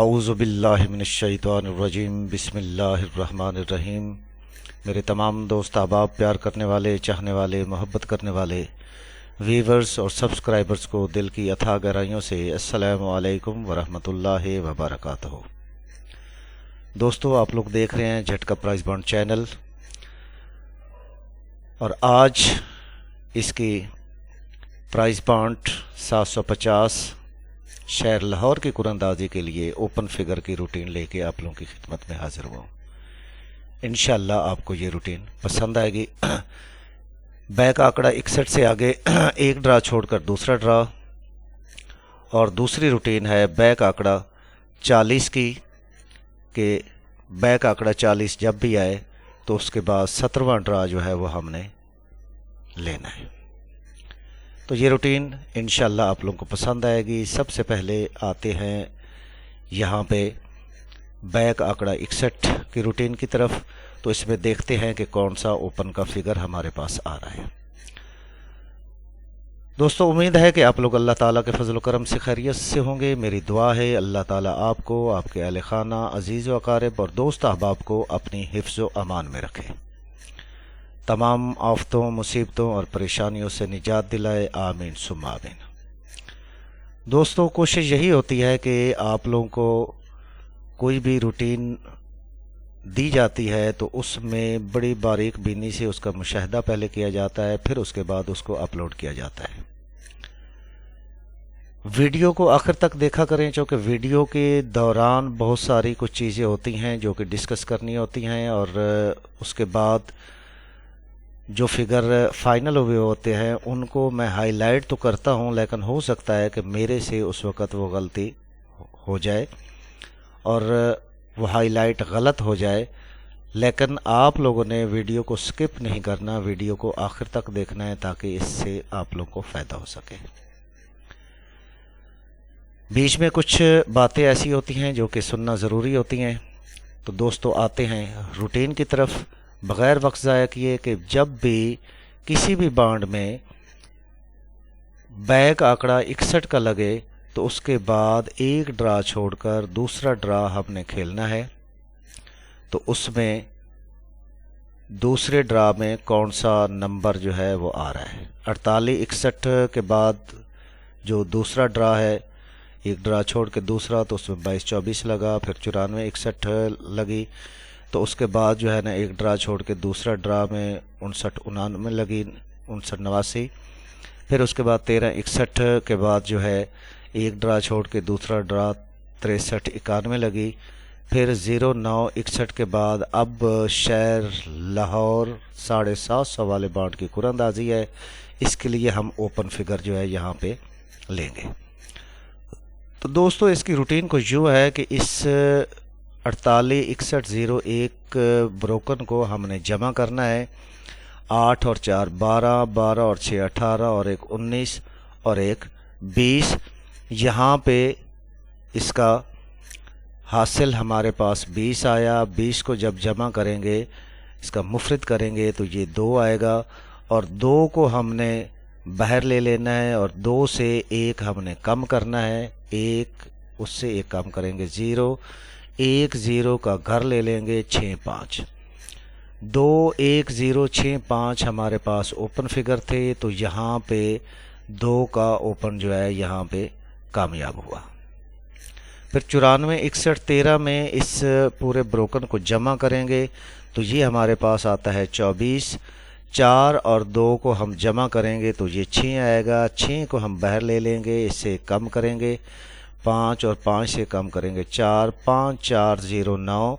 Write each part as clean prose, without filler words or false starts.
اعوذ باللہ من الشیطان الرجیم بسم اللہ الرحمن الرحیم۔ میرے تمام دوست احباب، پیار کرنے والے، چاہنے والے، محبت کرنے والے ویورز اور سبسکرائبرز کو دل کی اتھاہ گہرائیوں سے السلام علیکم ورحمۃ اللہ وبرکاتہ۔ دوستو، آپ لوگ دیکھ رہے ہیں جھٹکا پرائز بانڈ چینل، اور آج اس کی پرائز بانڈ 750 شہر لاہور کی قراندازی کے لیے اوپن فگر کی روٹین لے کے آپ لوگوں کی خدمت میں حاضر ہوا ہوں۔ انشاءاللہ آپ کو یہ روٹین پسند آئے گی۔ بیک آنکڑا 61 سے آگے ایک ڈرا چھوڑ کر دوسرا ڈرا، اور دوسری روٹین ہے بیک آنکڑا 40 کی، کہ بیک آنکڑا 40 جب بھی آئے تو اس کے بعد 17واں ڈرا جو ہے وہ ہم نے لینا ہے۔ تو یہ روٹین انشاءاللہ آپ لوگوں کو پسند آئے گی۔ سب سے پہلے آتے ہیں یہاں پہ بیک آنکڑا 61 کی روٹین کی طرف، تو اس میں دیکھتے ہیں کہ کون سا اوپن کا فگر ہمارے پاس آ رہا ہے۔ دوستو، امید ہے کہ آپ لوگ اللہ تعالیٰ کے فضل و کرم سے خیریت سے ہوں گے۔ میری دعا ہے اللہ تعالیٰ آپ کو، آپ کے اہل خانہ، عزیز و اقارب اور دوست احباب کو اپنی حفظ و امان میں رکھے، تمام آفتوں، مصیبتوں اور پریشانیوں سے نجات دلائے، آمین ثم آمین۔ دوستو، کوشش یہی ہوتی ہے کہ آپ لوگوں کو کوئی بھی روٹین دی جاتی ہے تو اس میں بڑی باریک بینی سے اس کا مشاہدہ پہلے کیا جاتا ہے، پھر اس کے بعد اس کو اپلوڈ کیا جاتا ہے۔ ویڈیو کو آخر تک دیکھا کریں، چونکہ ویڈیو کے دوران بہت ساری کچھ چیزیں ہوتی ہیں جو کہ ڈسکس کرنی ہوتی ہیں، اور اس کے بعد جو فگر فائنل ہوئے ہوتے ہیں ان کو میں ہائی لائٹ تو کرتا ہوں، لیکن ہو سکتا ہے کہ میرے سے اس وقت وہ غلطی ہو جائے اور وہ ہائی لائٹ غلط ہو جائے، لیکن آپ لوگوں نے ویڈیو کو سکپ نہیں کرنا، ویڈیو کو آخر تک دیکھنا ہے تاکہ اس سے آپ لوگوں کو فائدہ ہو سکے۔ بیچ میں کچھ باتیں ایسی ہوتی ہیں جو کہ سننا ضروری ہوتی ہیں۔ تو دوستو، آتے ہیں روٹین کی طرف بغیر وقت ضائع کیے، کہ جب بھی کسی بھی بانڈ میں بیک آنکڑا 61 کا لگے تو اس کے بعد ایک ڈرا چھوڑ کر دوسرا ڈرا ہم نے کھیلنا ہے۔ تو اس میں دوسرے ڈرا میں کون سا نمبر جو ہے وہ آ رہا ہے، 48 61 کے بعد جو دوسرا ڈرا ہے، ایک ڈرا چھوڑ کے دوسرا، تو اس میں 22 24 لگا، پھر 94 61 لگی، تو اس کے بعد جو ہے نا ایک ڈرا چھوڑ کے دوسرا ڈرا میں 59 99 لگی، 59 89، پھر اس کے بعد 13 61 کے بعد جو ہے ایک ڈرا چھوڑ کے دوسرا ڈرا 63 91 لگی، پھر 09 61 کے بعد اب شہر لاہور 750 والے بانڈ کی قراندازی ہے۔ اس کے لیے ہم اوپن فگر جو ہے یہاں پہ لیں گے۔ تو دوستو، اس کی روٹین کو یوں ہے کہ اس 48 61 01 بروکن کو ہم نے جمع کرنا ہے، 8 اور 4 12، 12 اور 6 18، اور ایک 19 اور ایک 20۔ یہاں پہ اس کا حاصل ہمارے پاس 20 آیا۔ 20 کو جب جمع کریں گے، اس کا مفرد کریں گے تو یہ 2 آئے گا، اور 2 کو ہم نے باہر لے لینا ہے، اور 2 سے 1 ہم نے کم کرنا ہے، 1 اس سے 1 کم کریں گے 0، 1 0 کا گھر لے لیں گے 6 5۔ 2 1 0 6 5 ہمارے پاس اوپن فگر تھے، تو یہاں پہ 2 کا اوپن جو ہے یہاں پہ کامیاب ہوا۔ پھر 94 61 13 میں اس پورے بروکن کو جمع کریں گے تو یہ ہمارے پاس آتا ہے 24۔ 4 اور 2 کو ہم جمع کریں گے تو یہ 6 آئے گا، 6 کو ہم باہر لے لیں گے، اس سے کم کریں گے 5، اور 5 سے کم کریں گے 4، 5 4 0 9،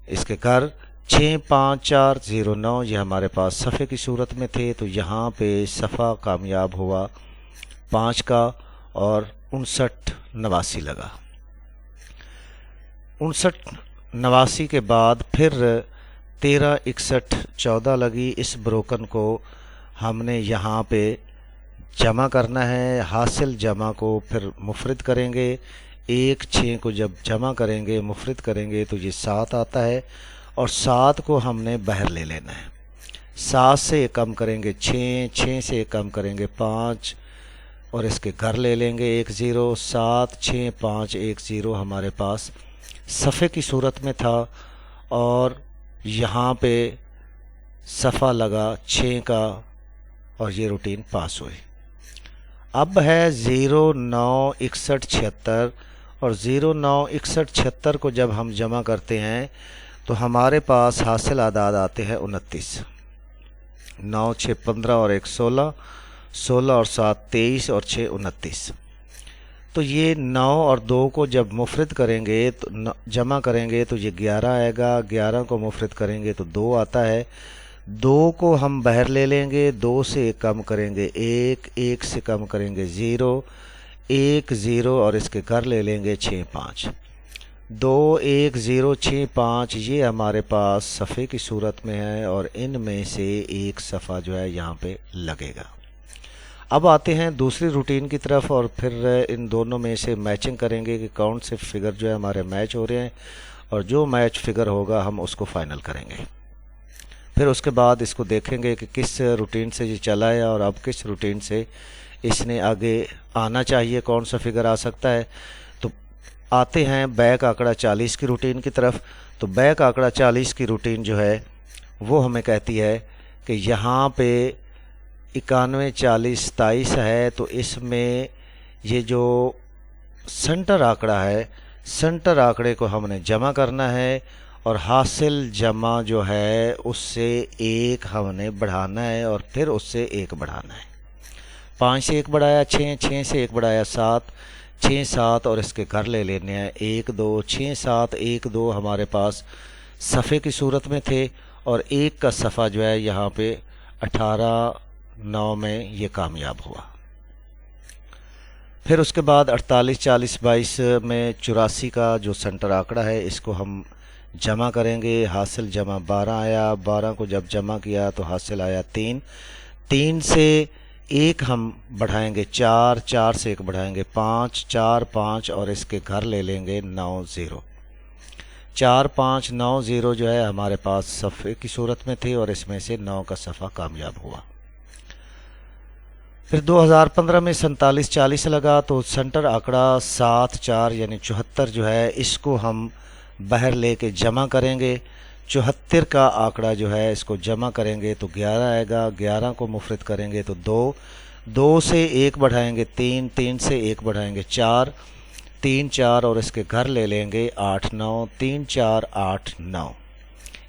اس کے گھر 6 5 4 0 9۔ یہ ہمارے پاس صفحے کی صورت میں تھے، تو یہاں پہ صفحہ کامیاب ہوا 5 کا، اور 59 89 لگا۔ 59 89 کے بعد پھر 13 61 14 لگی۔ اس بروکن کو ہم نے یہاں پہ جمع کرنا ہے، حاصل جمع کو پھر مفرد کریں گے، 1 6 کو جب جمع کریں گے مفرد کریں گے تو یہ 7 آتا ہے، اور 7 کو ہم نے باہر لے لینا ہے، 7 سے کم کریں گے 6، 6 سے کم کریں گے 5، اور اس کے گھر لے لیں گے 1 0 7 6 5 1 0 ہمارے پاس صفحے کی صورت میں تھا اور یہاں پہ صفحہ لگا 6 کا اور یہ روٹین پاس ہوئی۔ اب ہے 0 9 61 76 اور 0 9 61 76 کو جب ہم جمع کرتے ہیں تو ہمارے پاس حاصل اعداد آتے ہیں 29، 9 6 15 اور 1 16، 16 اور 7 23 اور 6 29۔ تو یہ 9 اور 2 کو جب مفرد کریں گے تو جمع کریں گے تو یہ 11 آئے گا، 11 کو مفرد کریں گے تو 2 آتا ہے، 2 کو ہم باہر لے لیں گے، 2 سے 1 کم کریں گے 1، 1 سے کم کریں گے 0، 1 0 اور اس کے گھر لے لیں گے 6 5، 2 1 0 6 5 یہ ہمارے پاس صفحے کی صورت میں ہے اور ان میں سے ایک صفحہ جو ہے یہاں پہ لگے گا۔ اب آتے ہیں دوسری روٹین کی طرف اور پھر ان دونوں میں سے میچنگ کریں گے کہ کون سے فگر جو ہے ہمارے میچ ہو رہے ہیں، اور جو میچ فگر ہوگا ہم اس کو فائنل کریں گے۔ پھر اس کے بعد اس کو دیکھیں گے کہ کس روٹین سے یہ چلا ہے اور اب کس روٹین سے اس نے آگے آنا چاہیے، کون سا فگر آ سکتا ہے۔ تو آتے ہیں بیک آنکڑا 40 کی روٹین کی طرف۔ تو بیک آنکڑا 40 کی روٹین جو ہے وہ ہمیں کہتی ہے کہ یہاں پہ 91 40 27 ہے، تو اس میں یہ جو سنٹر آنکڑا ہے، سنٹر آنکڑے کو ہم نے جمع کرنا ہے اور حاصل جمع جو ہے اس سے 1 ہم نے بڑھانا ہے اور پھر اس سے 1 بڑھانا ہے۔ 5 سے 1 بڑھایا 6، 6 سے 1 بڑھایا 7، 6 7 اور اس کے گھر لے لینے ہیں 1 2، 6 7 1 2 ہمارے پاس صفحے کی صورت میں تھے اور 1 کا صفحہ جو ہے یہاں پہ 18 9 میں یہ کامیاب ہوا۔ پھر اس کے بعد 48 40 22 میں 84 کا جو سنٹر آنکڑا ہے اس کو ہم جمع کریں گے، حاصل جمع 12 آیا، 12 کو جب جمع کیا تو حاصل آیا 3، 3 سے 1 ہم بڑھائیں گے 4، 4 سے 1 بڑھائیں گے 5، 4 5 اور اس کے گھر لے لیں گے 9 0، 4 5 9 0 جو ہے ہمارے پاس صفحے کی صورت میں تھے اور اس میں سے 9 کا صفحہ کامیاب ہوا۔ پھر 2015 میں 47 40 لگا تو سنٹر آنکڑا 7 4 یعنی 74 جو ہے اس کو ہم باہر لے کے جمع کریں گے۔ 74 کا آنکڑا جو ہے اس کو جمع کریں گے تو 11 آئے گا، 11 کو مفرد کریں گے تو 2، 2 سے 1 بڑھائیں گے 3، 3 سے 1 بڑھائیں گے 4، 3 4 اور اس کے گھر لے لیں گے 8 9، 3 4 8 9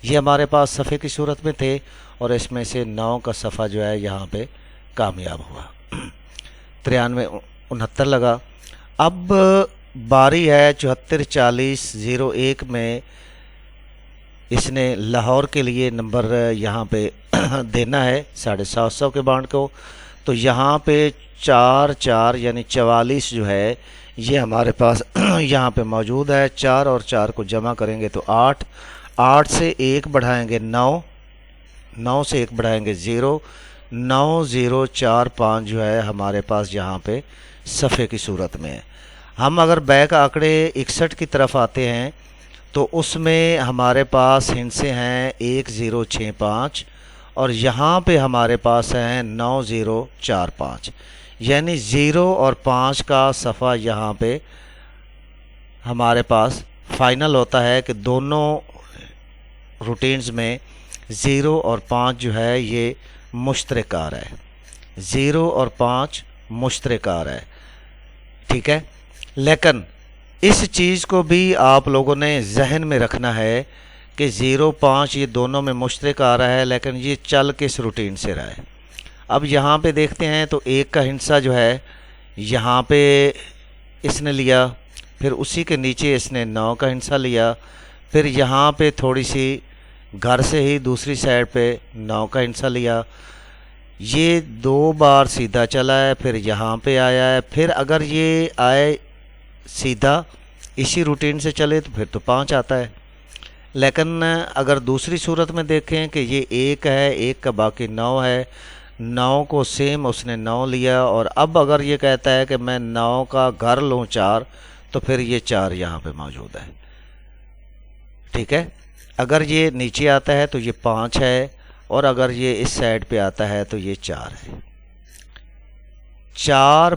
یہ ہمارے پاس صفحے کی صورت میں تھے اور اس میں سے 9 کا صفحہ جو ہے یہاں پہ کامیاب ہوا۔ 93 69 لگا۔ اب باری ہے 74 40 01 میں اس نے لاہور کے لیے نمبر یہاں پہ دینا ہے 750 کے بانڈ کو، تو یہاں پہ 4 4 یعنی 44 جو ہے یہ ہمارے پاس یہاں پہ موجود ہے۔ 4 اور 4 کو جمع کریں گے تو 8، 8 سے 1 بڑھائیں گے 9، 9 سے 1 بڑھائیں گے 0، 9 0 4 5 جو ہے ہمارے پاس یہاں پہ صفحے کی صورت میں ہے۔ ہم اگر بیک آنکڑے 61 کی طرف آتے ہیں تو اس میں ہمارے پاس ہندسے ہیں 1 0 6 5 اور یہاں پہ ہمارے پاس ہیں 9 0 4 5 یعنی 0 اور 5 کا صفحہ یہاں پہ ہمارے پاس فائنل ہوتا ہے کہ دونوں روٹینز میں 0 اور 5 جو ہے یہ مشترک آ رہا ہے، 0 اور 5 مشترک آ رہا ہے، ٹھیک ہے۔ لیکن اس چیز کو بھی آپ لوگوں نے ذہن میں رکھنا ہے کہ 0 5 یہ دونوں میں مشترک آ رہا ہے، لیکن یہ چل کس روٹین سے رہا ہے۔ اب یہاں پہ دیکھتے ہیں تو 1 کا ہندسہ جو ہے یہاں پہ اس نے لیا، پھر اسی کے نیچے اس نے 9 کا ہندسہ لیا، پھر یہاں پہ تھوڑی سی گھر سے ہی دوسری سائڈ پہ 9 کا ہندسہ لیا، یہ 2 بار سیدھا چلا ہے، پھر یہاں پہ آیا ہے، پھر اگر یہ آئے سیدھا اسی روٹین سے چلے تو پھر تو 5 آتا ہے۔ لیکن اگر دوسری صورت میں دیکھیں کہ یہ 1 ہے، 1 کا باقی 9 ہے، 9 کو سیم اس نے 9 لیا اور اب اگر یہ کہتا ہے کہ میں 9 کا گھر لوں 4 تو پھر یہ 4 یہاں پہ موجود ہے، ٹھیک ہے۔ اگر یہ نیچے آتا ہے تو یہ 5 ہے اور اگر یہ اس سائڈ پہ آتا ہے تو یہ 4 ہے۔ 4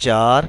4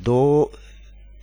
2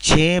6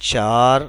4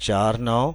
4 9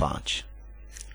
5,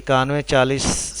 91 40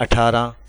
18।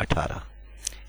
18।